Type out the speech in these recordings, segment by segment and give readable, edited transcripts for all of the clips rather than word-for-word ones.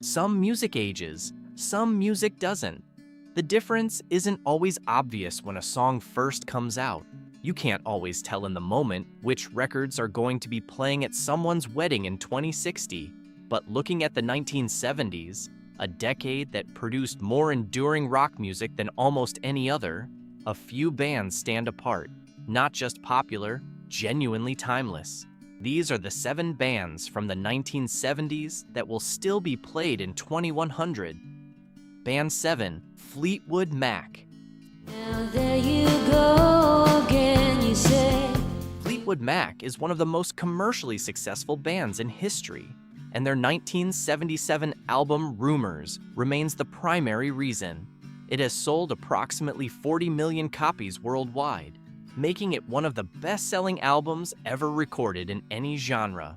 Some music ages, some music doesn't. The difference isn't always obvious when a song first comes out. You can't always tell in the moment which records are going to be playing at someone's wedding in 2060. But looking at the 1970s, a decade that produced more enduring rock music than almost any other, a few bands stand apart. Not just popular, genuinely timeless. These are the 7 bands from the 1970s that will still be played in 2100. Band 7, Fleetwood Mac. Now there you go again, you say. Fleetwood Mac is one of the most commercially successful bands in history, and their 1977 album Rumors remains the primary reason. It has sold approximately 40 million copies worldwide, making it one of the best-selling albums ever recorded in any genre.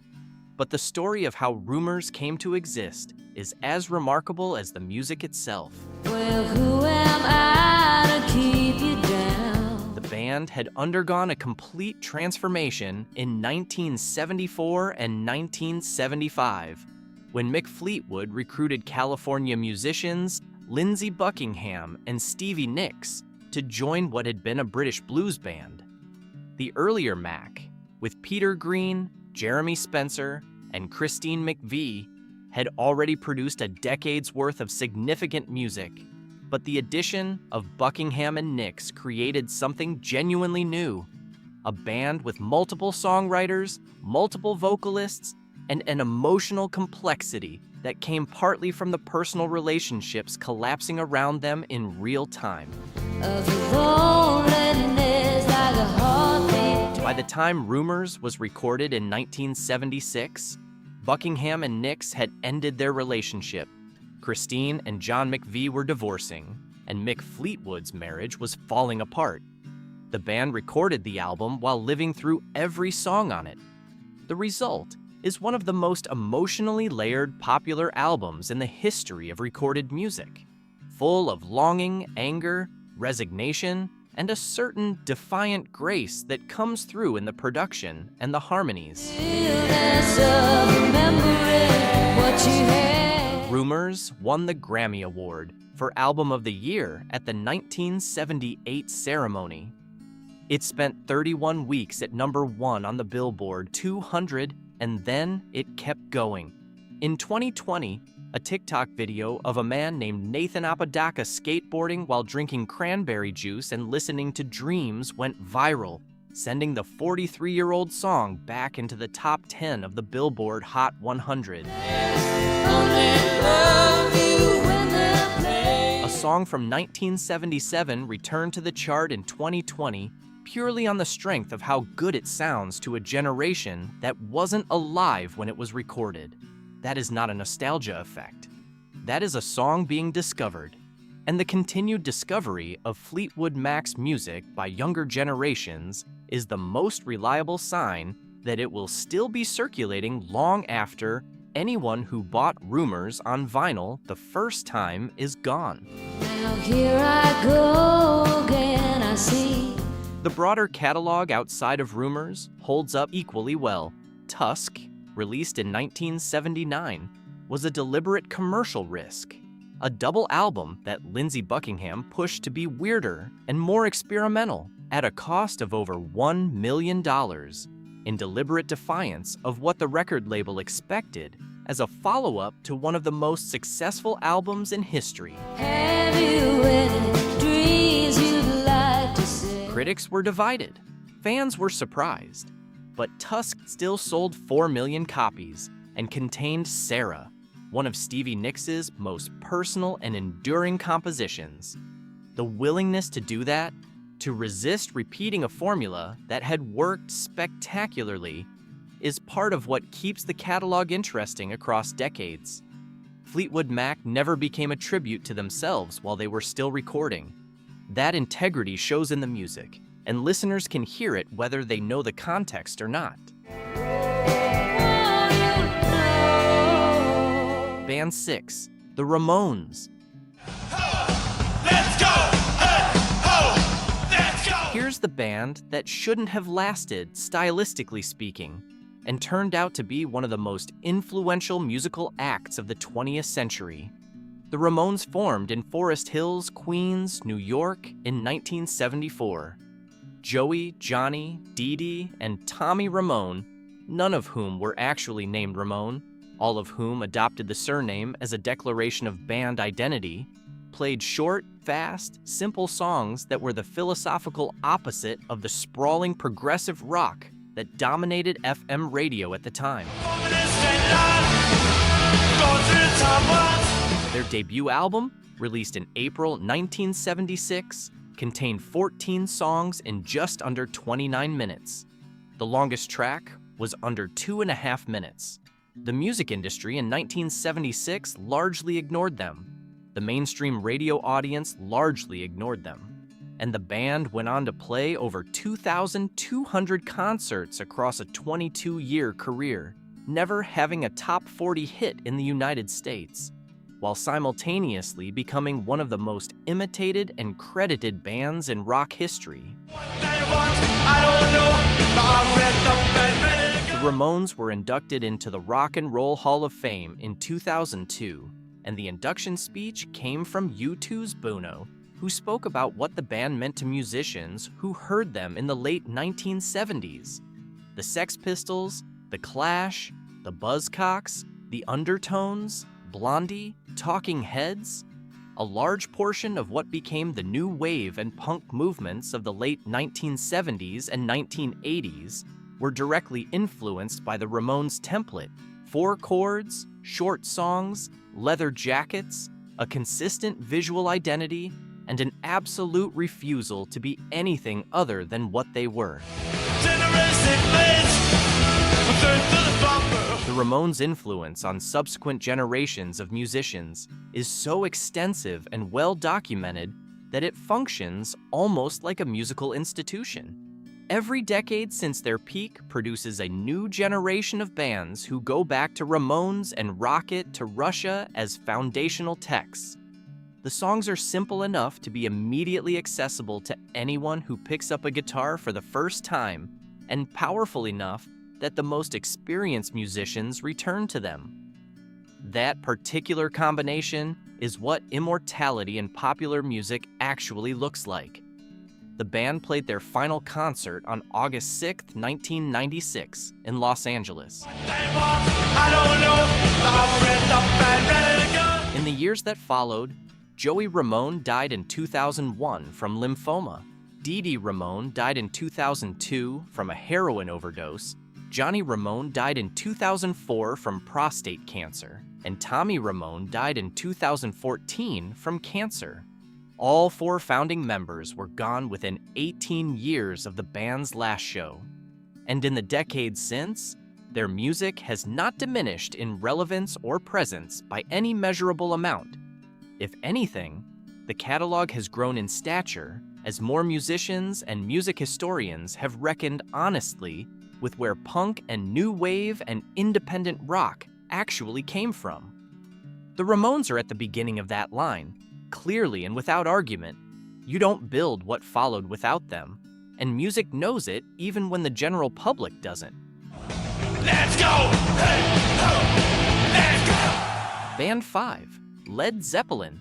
But the story of how Rumors came to exist is as remarkable as the music itself. Well, who am I to keep you down? The band had undergone a complete transformation in 1974 and 1975, when Mick Fleetwood recruited California musicians Lindsey Buckingham and Stevie Nicks to join what had been a British blues band. The earlier Mac, with Peter Green, Jeremy Spencer, and Christine McVie, had already produced a decade's worth of significant music, but the addition of Buckingham and Nicks created something genuinely new, a band with multiple songwriters, multiple vocalists, and an emotional complexity that came partly from the personal relationships collapsing around them in real time. By the time Rumors was recorded in 1976, Buckingham and Nicks had ended their relationship. Christine and John McVie were divorcing, and Mick Fleetwood's marriage was falling apart. The band recorded the album while living through every song on it. The result is one of the most emotionally layered popular albums in the history of recorded music, full of longing, anger, resignation, and a certain defiant grace that comes through in the production and the harmonies. Rumors won the Grammy Award for Album of the Year at the 1978 ceremony. It spent 31 weeks at number 1 on the Billboard 200, and then it kept going. In 2020, a TikTok video of a man named Nathan Apodaca skateboarding while drinking cranberry juice and listening to Dreams went viral, sending the 43-year-old song back into the top 10 of the Billboard Hot 100. A song from 1977 returned to the chart in 2020 purely on the strength of how good it sounds to a generation that wasn't alive when it was recorded. That is not a nostalgia effect. That is a song being discovered. And the continued discovery of Fleetwood Mac's music by younger generations is the most reliable sign that it will still be circulating long after anyone who bought Rumors on vinyl the first time is gone. Now here I go again, I see. The broader catalog outside of Rumors holds up equally well. Tusk, released in 1979, was a deliberate commercial risk. A double album that Lindsey Buckingham pushed to be weirder and more experimental at a cost of over $1 million, in deliberate defiance of what the record label expected as a follow-up to one of the most successful albums in history. Have you any dreams you'd like to say? Critics were divided. Fans were surprised. But Tusk still sold 4 million copies and contained Sarah, one of Stevie Nicks' most personal and enduring compositions. The willingness to do that, to resist repeating a formula that had worked spectacularly, is part of what keeps the catalog interesting across decades. Fleetwood Mac never became a tribute to themselves while they were still recording. That integrity shows in the music, and listeners can hear it whether they know the context or not. Band 6, The Ramones. Let's go! Hey, ho! Let's go! Here's the band that shouldn't have lasted, stylistically speaking. and turned out to be one of the most influential musical acts of the 20th century. The Ramones formed in Forest Hills, Queens, New York in 1974. Joey, Johnny, Dee Dee, and Tommy Ramone, none of whom were actually named Ramone, all of whom adopted the surname as a declaration of band identity, played short, fast, simple songs that were the philosophical opposite of the sprawling progressive rock that dominated FM radio at the time. Their debut album, released in April 1976, contained 14 songs in just under 29 minutes. The longest track was under 2.5 minutes. The music industry in 1976 largely ignored them. The mainstream radio audience largely ignored them. And the band went on to play over 2,200 concerts across a 22-year career, never having a top 40 hit in the United States, while simultaneously becoming one of the most imitated and credited bands in rock history. The Ramones were inducted into the Rock and Roll Hall of Fame in 2002, and the induction speech came from U2's Bono, who spoke about what the band meant to musicians who heard them in the late 1970s. The Sex Pistols, The Clash, the Buzzcocks, the Undertones, Blondie, Talking Heads. A large portion of what became the new wave and punk movements of the late 1970s and 1980s were directly influenced by the Ramones template: 4 chords, short songs, leather jackets, a consistent visual identity, and an absolute refusal to be anything other than what they were. The Ramones' influence on subsequent generations of musicians is so extensive and well documented that it functions almost like a musical institution. Every decade since their peak produces a new generation of bands who go back to Ramones and Rocket to Russia as foundational texts. The songs are simple enough to be immediately accessible to anyone who picks up a guitar for the first time, and powerful enough that the most experienced musicians return to them. That particular combination is what immortality in popular music actually looks like. The band played their final concert on August 6, 1996, in Los Angeles. In the years that followed, Joey Ramone died in 2001 from lymphoma. Dee Dee Ramone died in 2002 from a heroin overdose. Johnny Ramone died in 2004 from prostate cancer, and Tommy Ramone died in 2014 from cancer. All 4 founding members were gone within 18 years of the band's last show. And in the decades since, their music has not diminished in relevance or presence by any measurable amount. If anything, the catalog has grown in stature as more musicians and music historians have reckoned honestly with where punk and new wave and independent rock actually came from. The Ramones are at the beginning of that line, clearly and without argument. You don't build what followed without them, and music knows it even when the general public doesn't. Let's go! Hey, ho, let's go! Band 5, Led Zeppelin.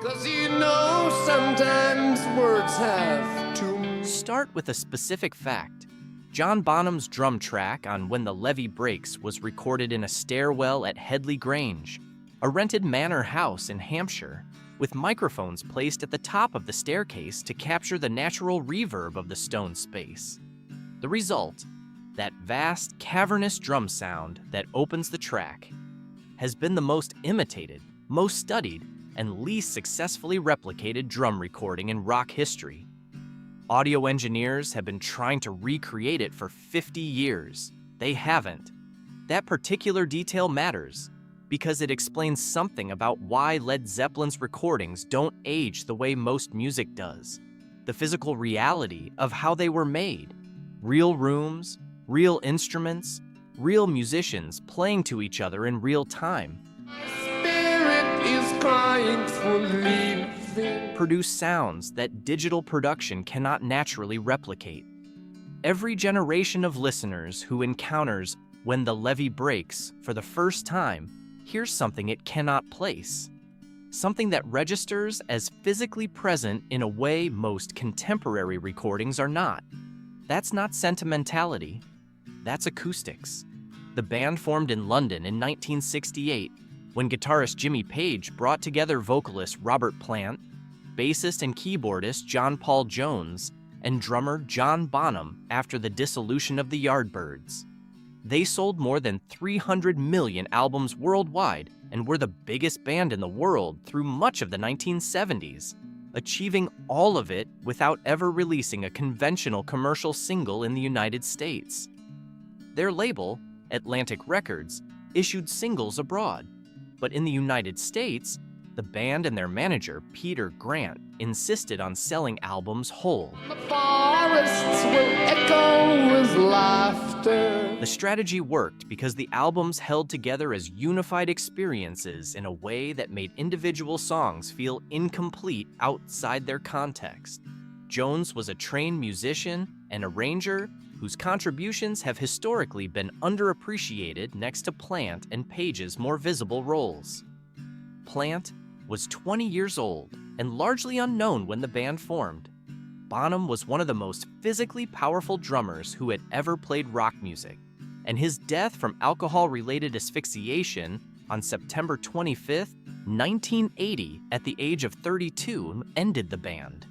'Cause you know sometimes words have to Start with a specific fact. John Bonham's drum track on When the Levee Breaks was recorded in a stairwell at Headley Grange, a rented manor house in Hampshire, with microphones placed at the top of the staircase to capture the natural reverb of the stone space. The result, that vast, cavernous drum sound that opens the track, has been the most imitated, most studied, and least successfully replicated drum recording in rock history. Audio engineers have been trying to recreate it for 50 years. They haven't. That particular detail matters because it explains something about why Led Zeppelin's recordings don't age the way most music does. The physical reality of how they were made. Real rooms, real instruments, real musicians playing to each other in real time. spirit is crying for leaving. Produce sounds that digital production cannot naturally replicate. Every generation of listeners who encounters When the levee breaks for the first time, here's something it cannot place. Something that registers as physically present in a way most contemporary recordings are not. That's not sentimentality, that's acoustics. The band formed in London in 1968 when guitarist Jimmy Page brought together vocalist Robert Plant, bassist and keyboardist John Paul Jones, and drummer John Bonham after the dissolution of the Yardbirds. They sold more than 300 million albums worldwide and were the biggest band in the world through much of the 1970s, achieving all of it without ever releasing a conventional commercial single in the United States. Their label, Atlantic Records, issued singles abroad, but in the United States, the band and their manager, Peter Grant, insisted on selling albums whole. The forests will echo with laughter. The strategy worked because the albums held together as unified experiences in a way that made individual songs feel incomplete outside their context. Jones was a trained musician and arranger whose contributions have historically been underappreciated next to Plant and Page's more visible roles. Plant was 20 years old and largely unknown when the band formed. Bonham was one of the most physically powerful drummers who had ever played rock music, and his death from alcohol-related asphyxiation on September 25, 1980, at the age of 32, ended the band.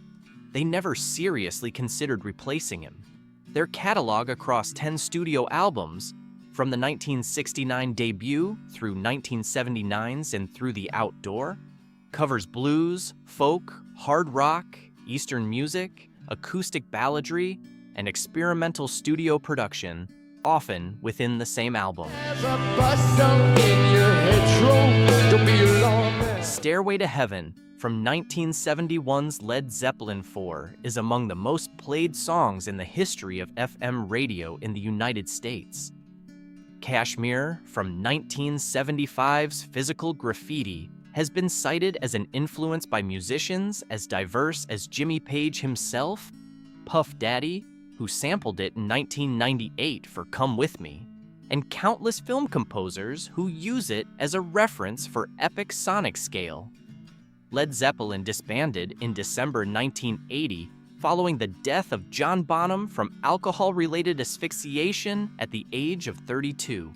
They never seriously considered replacing him. Their catalog across 10 studio albums, from the 1969 debut through 1979's and Through the Outdoor, covers blues, folk, hard rock, Eastern music, acoustic balladry, and experimental studio production, often within the same album. There's a bustle in your hedgerow, don't be alarmed. Stairway to Heaven from 1971's Led Zeppelin IV is among the most played songs in the history of FM radio in the United States. Kashmir from 1975's Physical Graffiti has been cited as an influence by musicians as diverse as Jimmy Page himself, Puff Daddy, who sampled it in 1998 for Come With Me, and countless film composers who use it as a reference for epic sonic scale. Led Zeppelin disbanded in December 1980 following the death of John Bonham from alcohol-related asphyxiation at the age of 32.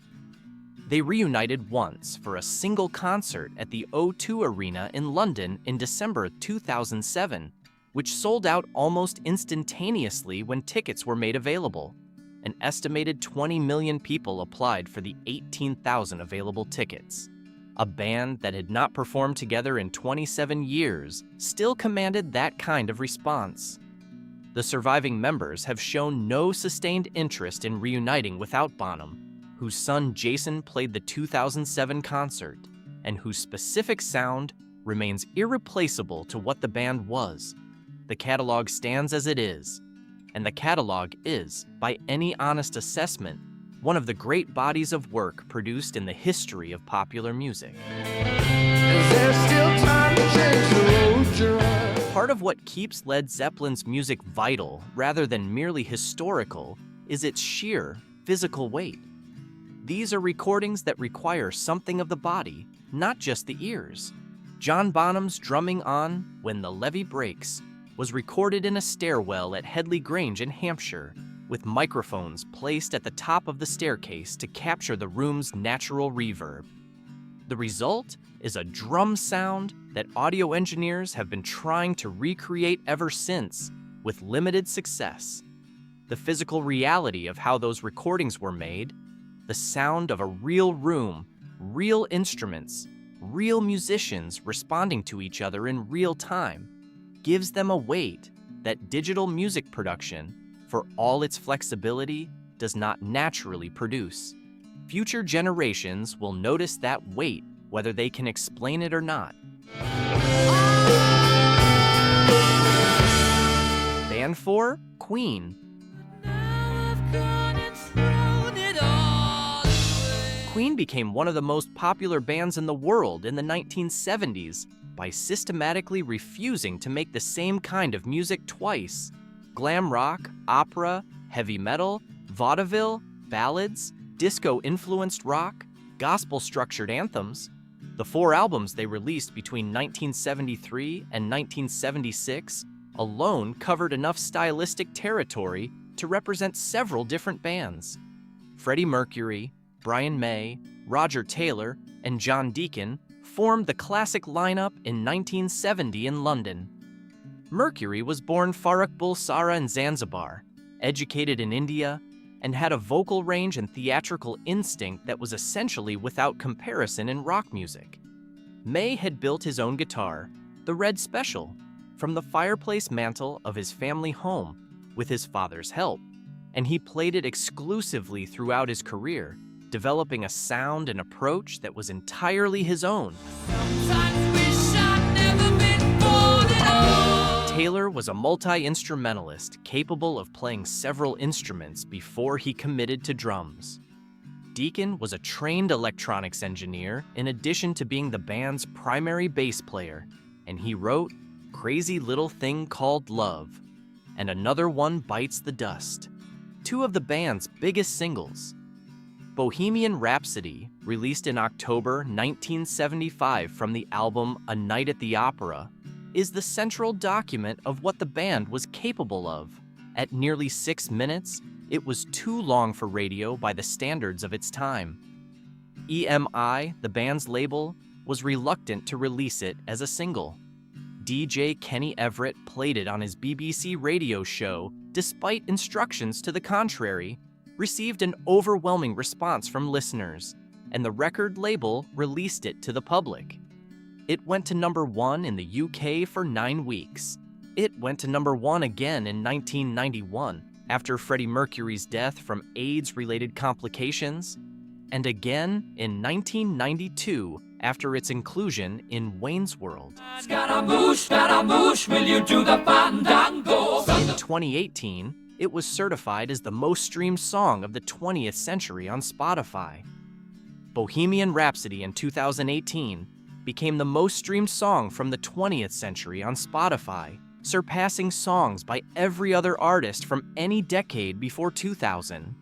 They reunited once for a single concert at the O2 Arena in London in December 2007, which sold out almost instantaneously when tickets were made available. An estimated 20 million people applied for the 18,000 available tickets. A band that had not performed together in 27 years still commanded that kind of response. The surviving members have shown no sustained interest in reuniting without Bonham, whose son Jason played the 2007 concert, and whose specific sound remains irreplaceable to what the band was. The catalog stands as it is, and the catalog is, by any honest assessment, one of the great bodies of work produced in the history of popular music. Is there still time to change the road you're on? Part of what keeps Led Zeppelin's music vital rather than merely historical is its sheer physical weight. These are recordings that require something of the body, not just the ears. John Bonham's drumming on When the Levee Breaks was recorded in a stairwell at Headley Grange in Hampshire, with microphones placed at the top of the staircase to capture the room's natural reverb. The result is a drum sound that audio engineers have been trying to recreate ever since, with limited success. The physical reality of how those recordings were made, the sound of a real room, real instruments, real musicians responding to each other in real time, gives them a weight that digital music production, for all its flexibility, does not naturally produce. Future generations will notice that weight, whether they can explain it or not. Band 4, Queen. Queen became one of the most popular bands in the world in the 1970s by systematically refusing to make the same kind of music twice. Glam rock, opera, heavy metal, vaudeville, ballads, disco-influenced rock, gospel-structured anthems. The 4 albums they released between 1973 and 1976 alone covered enough stylistic territory to represent several different bands. Freddie Mercury, Brian May, Roger Taylor, and John Deacon formed the classic lineup in 1970 in London. Mercury was born Farrukh Bulsara in Zanzibar, educated in India, and had a vocal range and theatrical instinct that was essentially without comparison in rock music. May had built his own guitar, the Red Special, from the fireplace mantel of his family home with his father's help, and he played it exclusively throughout his career, developing a sound and approach that was entirely his own. Taylor was a multi-instrumentalist capable of playing several instruments before he committed to drums. Deacon was a trained electronics engineer in addition to being the band's primary bass player, and he wrote Crazy Little Thing Called Love and Another One Bites the Dust, 2 of the band's biggest singles. Bohemian Rhapsody, released in October 1975 from the album A Night at the Opera, is the central document of what the band was capable of. At nearly 6 minutes, it was too long for radio by the standards of its time. EMI, the band's label, was reluctant to release it as a single. DJ Kenny Everett played it on his BBC radio show despite instructions to the contrary, received an overwhelming response from listeners, and the record label released it to the public. It went to number 1 in the UK for 9 weeks. It went to number 1 again in 1991 after Freddie Mercury's death from AIDS-related complications, and again in 1992 after its inclusion in Wayne's World. Scaramouche, will you do the fandango? In 2018, it was certified as the most streamed song of the 20th century on Spotify. Bohemian Rhapsody in 2018 became the most streamed song from the 20th century on Spotify, surpassing songs by every other artist from any decade before 2000.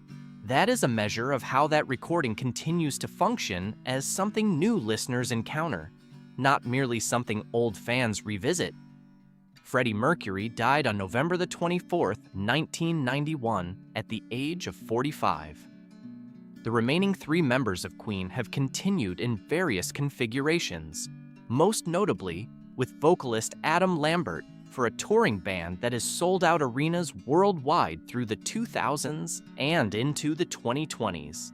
That is a measure of how that recording continues to function as something new listeners encounter, not merely something old fans revisit. Freddie Mercury died on November the 24th, 1991, at the age of 45. The remaining 3 members of Queen have continued in various configurations, most notably with vocalist Adam Lambert for a touring band that has sold out arenas worldwide through the 2000s and into the 2020s.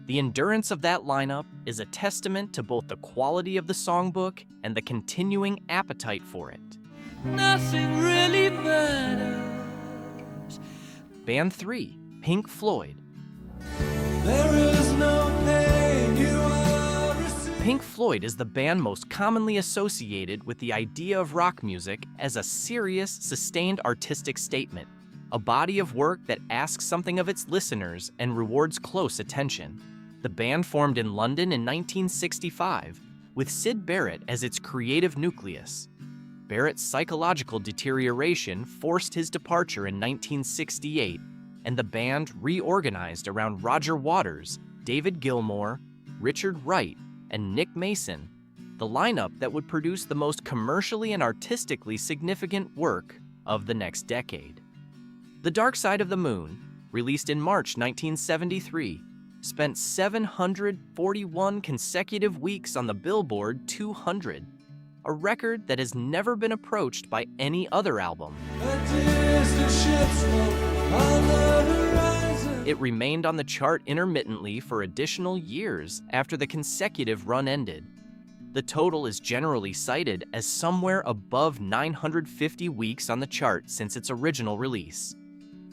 The endurance of that lineup is a testament to both the quality of the songbook and the continuing appetite for it. Nothing really matters. Band 3, Pink Floyd. There is no pain you are receiving. Pink Floyd is the band most commonly associated with the idea of rock music as a serious, sustained artistic statement, a body of work that asks something of its listeners and rewards close attention. The band formed in London in 1965, with Syd Barrett as its creative nucleus. Barrett's psychological deterioration forced his departure in 1968, and the band reorganized around Roger Waters, David Gilmour, Richard Wright, and Nick Mason, the lineup that would produce the most commercially and artistically significant work of the next decade. The Dark Side of the Moon, released in March 1973, spent 741 consecutive weeks on the Billboard 200, a record that has never been approached by any other album. It remained on the chart intermittently for additional years after the consecutive run ended. The total is generally cited as somewhere above 950 weeks on the chart since its original release.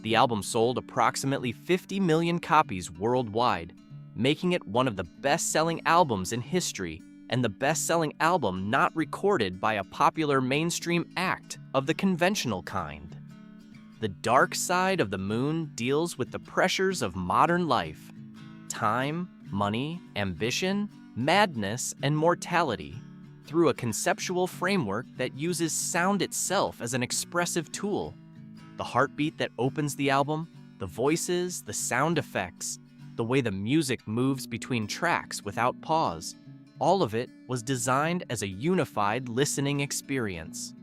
The album sold approximately 50 million copies worldwide, making it one of the best-selling albums in history and the best-selling album not recorded by a popular mainstream act of the conventional kind. The Dark Side of the Moon deals with the pressures of modern life: time, money, ambition, madness, and mortality, through a conceptual framework that uses sound itself as an expressive tool. The heartbeat that opens the album, the voices, the sound effects, the way the music moves between tracks without pause. All of it was designed as a unified listening experience.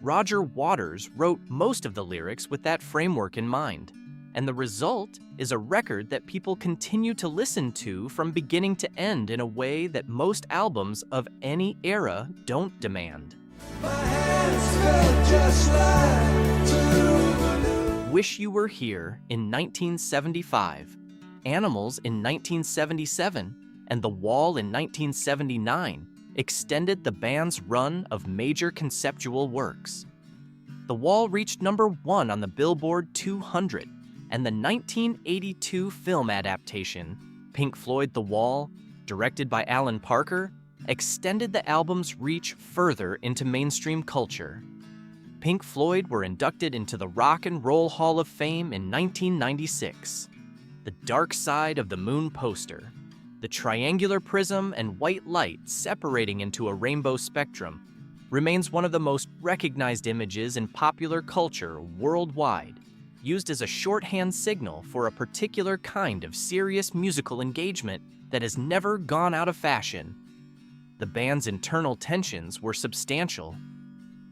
Roger Waters wrote most of the lyrics with that framework in mind, and the result is a record that people continue to listen to from beginning to end in a way that most albums of any era don't demand. Wish You Were Here in 1975, Animals in 1977, and The Wall in 1979 extended the band's run of major conceptual works. The Wall reached #1 on the Billboard 200, and the 1982 film adaptation, Pink Floyd The Wall, directed by Alan Parker, extended the album's reach further into mainstream culture. Pink Floyd were inducted into the Rock and Roll Hall of Fame in 1996. The Dark Side of the Moon poster, the triangular prism and white light separating into a rainbow spectrum, remains one of the most recognized images in popular culture worldwide, used as a shorthand signal for a particular kind of serious musical engagement that has never gone out of fashion. The band's internal tensions were substantial.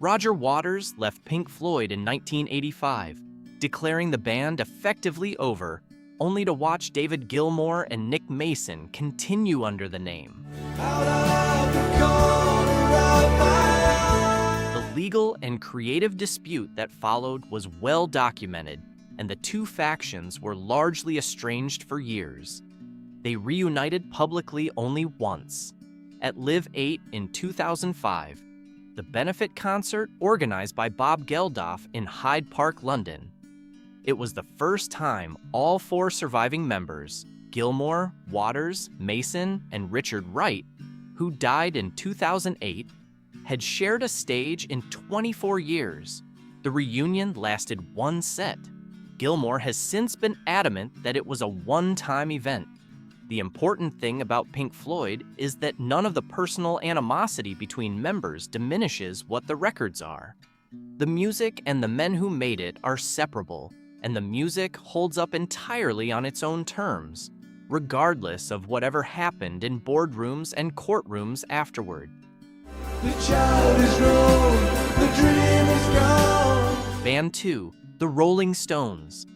Roger Waters left Pink Floyd in 1985, declaring the band effectively over, only to watch David Gilmour and Nick Mason continue under the name. The legal and creative dispute that followed was well documented, and the two factions were largely estranged for years. They reunited publicly only once, at Live 8 in 2005, the benefit concert organized by Bob Geldof in Hyde Park, London. It was the first time all four surviving members, Gilmour, Waters, Mason, and Richard Wright, who died in 2008, had shared a stage in 24 years. The reunion lasted one set. Gilmour has since been adamant that it was a one-time event. The important thing about Pink Floyd is that none of the personal animosity between members diminishes what the records are. The music and the men who made it are separable, and the music holds up entirely on its own terms, regardless of whatever happened in boardrooms and courtrooms afterward. The child is grown, the dream is gone. Band 2, The Rolling Stones.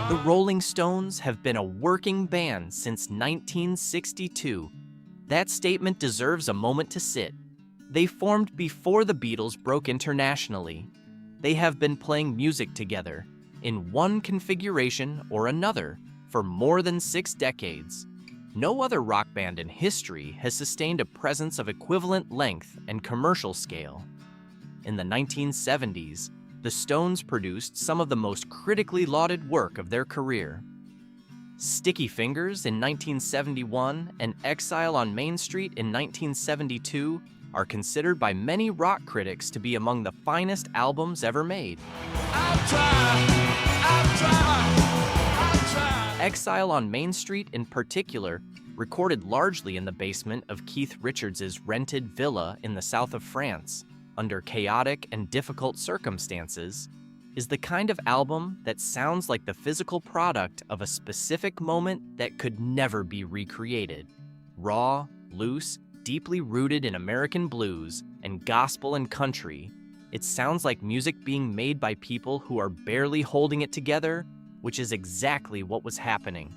The Rolling Stones have been a working band since 1962. That statement deserves a moment to sit. They formed before the Beatles broke internationally. They have been playing music together, in one configuration or another, for more than 6 decades. No other rock band in history has sustained a presence of equivalent length and commercial scale. In the 1970s, the Stones produced some of the most critically lauded work of their career. Sticky Fingers in 1971 and Exile on Main Street in 1972 are considered by many rock critics to be among the finest albums ever made. Exile on Main Street, in particular, recorded largely in the basement of Keith Richards' rented villa in the south of France, under chaotic and difficult circumstances, is the kind of album that sounds like the physical product of a specific moment that could never be recreated. Raw, loose, deeply rooted in American blues and gospel and country, it sounds like music being made by people who are barely holding it together, which is exactly what was happening.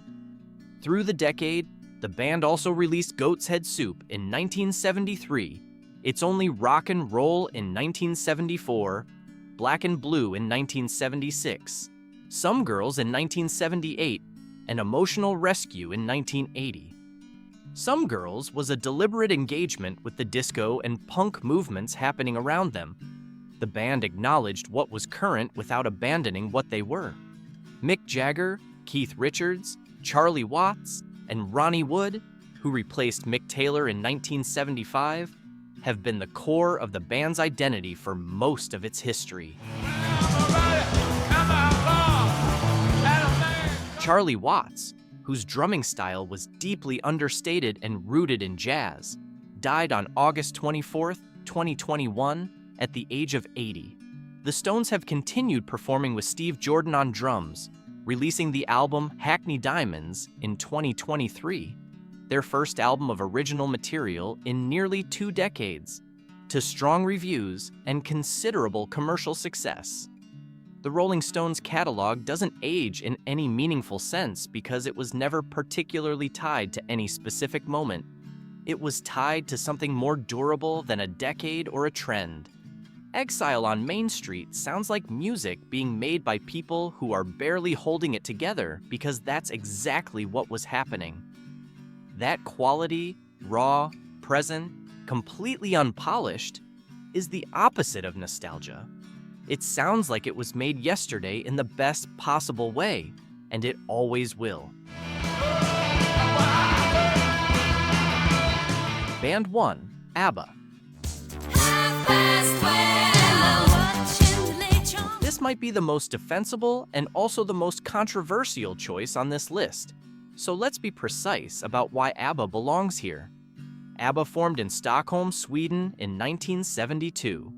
Through the decade, the band also released Goat's Head Soup in 1973, It's Only Rock and Roll in 1974, Black and Blue in 1976, Some Girls in 1978, and Emotional Rescue in 1980. Some Girls was a deliberate engagement with the disco and punk movements happening around them. The band acknowledged what was current without abandoning what they were. Mick Jagger, Keith Richards, Charlie Watts, and Ronnie Wood, who replaced Mick Taylor in 1975, have been the core of the band's identity for most of its history. Charlie Watts, whose drumming style was deeply understated and rooted in jazz, died on August 24, 2021, at the age of 80. The Stones have continued performing with Steve Jordan on drums, releasing the album Hackney Diamonds in 2023, their first album of original material in nearly 2 decades, to strong reviews and considerable commercial success. The Rolling Stones catalog doesn't age in any meaningful sense because it was never particularly tied to any specific moment. It was tied to something more durable than a decade or a trend. Exile on Main Street sounds like music being made by people who are barely holding it together because that's exactly what was happening. That quality, raw, present, completely unpolished, is the opposite of nostalgia. It sounds like it was made yesterday in the best possible way, and it always will. Band 1, ABBA. This might be the most defensible and also the most controversial choice on this list, so let's be precise about why ABBA belongs here. ABBA formed in Stockholm, Sweden in 1972.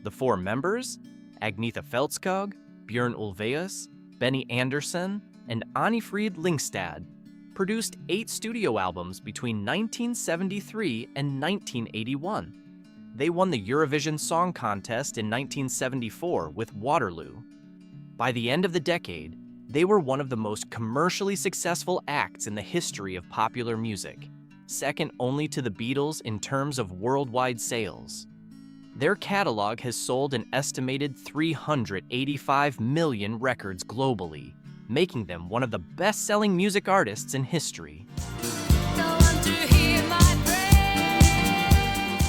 The 4 members, Agnetha Fältskog, Björn Ulvaeus, Benny Andersson, and Anni-Frid Lyngstad, produced 8 studio albums between 1973 and 1981. They won the Eurovision Song Contest in 1974 with Waterloo. By the end of the decade, they were one of the most commercially successful acts in the history of popular music, second only to the Beatles in terms of worldwide sales. Their catalog has sold an estimated 385 million records globally, making them one of the best-selling music artists in history.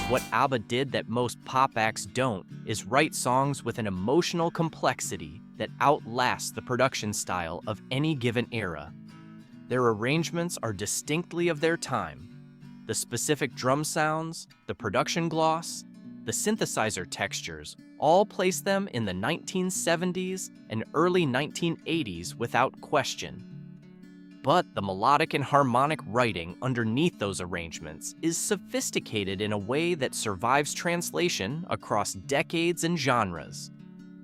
What ABBA did that most pop acts don't is write songs with an emotional complexity that outlasts the production style of any given era. Their arrangements are distinctly of their time. The specific drum sounds, the production gloss, the synthesizer textures all place them in the 1970s and early 1980s without question. But the melodic and harmonic writing underneath those arrangements is sophisticated in a way that survives translation across decades and genres.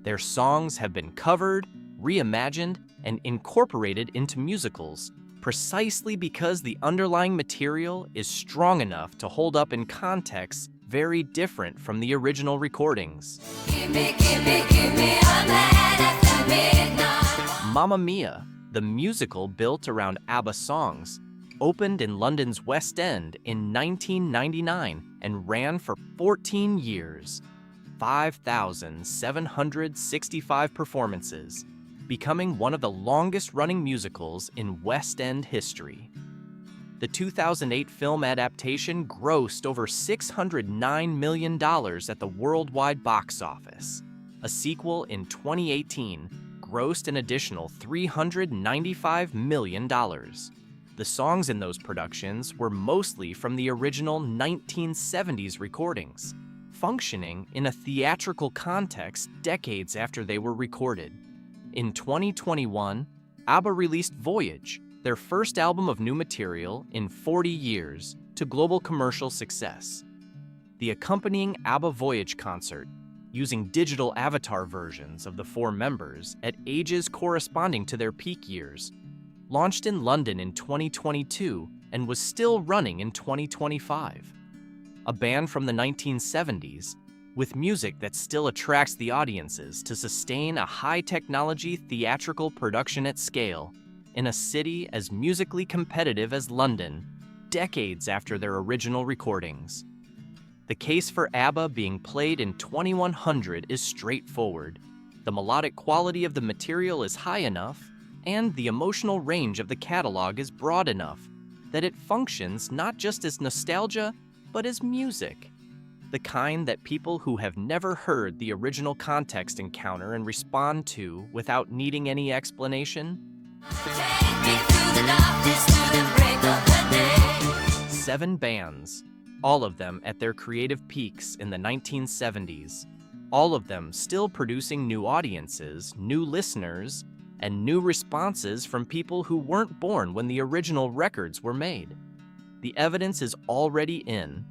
Their songs have been covered, reimagined, and incorporated into musicals, precisely because the underlying material is strong enough to hold up in contexts very different from the original recordings. Mamma Mia, the musical built around ABBA songs, opened in London's West End in 1999 and ran for 14 years, 5,765 performances, becoming one of the longest-running musicals in West End history. The 2008 film adaptation grossed over $609 million at the worldwide box office. A sequel in 2018 grossed an additional $395 million. The songs in those productions were mostly from the original 1970s recordings, functioning in a theatrical context decades after they were recorded. In 2021, ABBA released Voyage, their first album of new material in 40 years, to global commercial success. The accompanying ABBA Voyage concert, using digital avatar versions of the 4 members at ages corresponding to their peak years, launched in London in 2022 and was still running in 2025. A band from the 1970s, with music that still attracts the audiences to sustain a high-technology theatrical production at scale in a city as musically competitive as London, decades after their original recordings. The case for ABBA being played in 2100 is straightforward. The melodic quality of the material is high enough, and the emotional range of the catalog is broad enough that it functions not just as nostalgia, but as music. The kind that people who have never heard the original context encounter and respond to without needing any explanation. 7 bands, all of them at their creative peaks in the 1970s, all of them still producing new audiences, new listeners, and new responses from people who weren't born when the original records were made. The evidence is already in.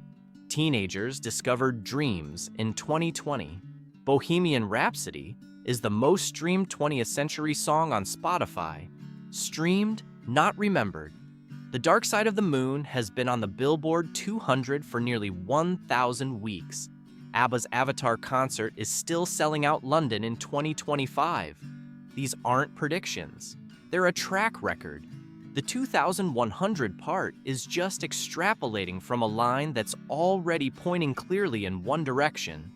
Teenagers discovered Dreams in 2020. Bohemian Rhapsody is the most streamed 20th century song on Spotify. Streamed, not remembered. The Dark Side of the Moon has been on the Billboard 200 for nearly 1,000 weeks. ABBA's Avatar concert is still selling out London in 2025. These aren't predictions. They're a track record. The 2,100 part is just extrapolating from a line that's already pointing clearly in one direction.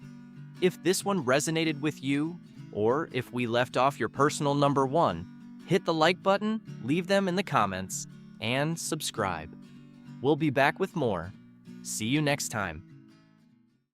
If this one resonated with you, or if we left off your personal number one, hit the like button, leave them in the comments, and subscribe. We'll be back with more. See you next time.